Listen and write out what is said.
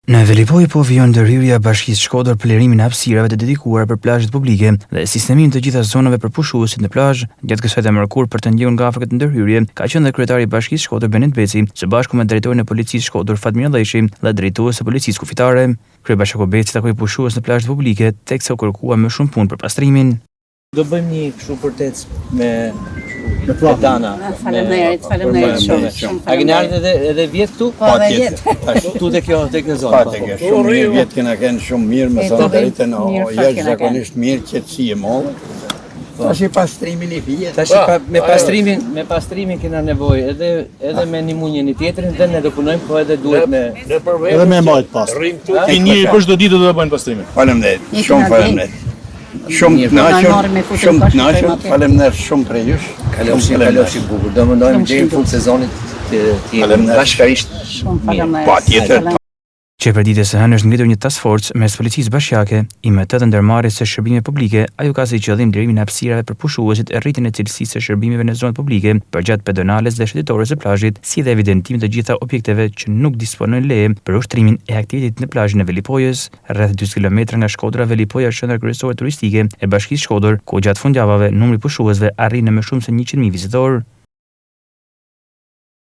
Në Velipoj po vijon ndërhyrja e Bashkisë Shkodër për lirimin e hapësirave të dedikuara për plazhet publike dhe sistemimin të gjitha zonave për pushuesit në plazh. Gjatë kësaj të mërkur për të ndjekur nga afër këtë ndërhyrje, ka qenë dhe kryetari i Bashkisë Shkodër Benit Beci, së bashku me drejtorin e policisë Shkodër Fatmir Alleshi dhe drejtues e policisë kufitare. Kryebashkiaku Beci takoi pushues në plazhet publike, teksa u kërkua më shumë punë për pastrimin. Do bëjmë një kështu përtec me Dana. Faleminderit shumë. A keni ardhur edhe vjet këtu? Po, edhe vjet. Këtu tek në zonë. Pateke, shumë mirë vjet kena kënë shumë mirë, më thonë drejtën, jashtëzakonisht mirë, qetësi e mollë. Tash pastrimin i vjet. Tash me pastrimin kena nevojë edhe me ndihmën një tjetrin dhe ne do punojmë, po edhe duhet me Edhe me majt pas. Ti njëri për çdo ditë do ta bëjnë pastrimin. Faleminderit, shumë faleminderit. Shumë të kënaqur, faleminderit shumë për jush. Kalofshi bukur. Do mundojmë deri në fund sezonit të bashkërisht. Shumë faleminderit. Patjetër. Çepërditës së hënë është ngritur një task force mes policisë bashkiake i me të ndërmarrjes së shërbimeve publike, ajo ka si qëllim lirimin e hapësirave për pushuesit e rritjen e cilësisë së shërbimeve në zonat publike, përgjatë pedonales dhe shëndetore së plazhit, si dhe evidentimin të gjitha objekteve që nuk disponojnë leje për ushtrimin e aktivitetit në plazhin e Velipojës, rreth 2 kilometra nga Shkodra. Velipoja është qendër kryesore turistike e Bashkisë Shkodër, ku gjatë fundjavave numri pushuesve arrin në më shumë se 100.000 vizitorë.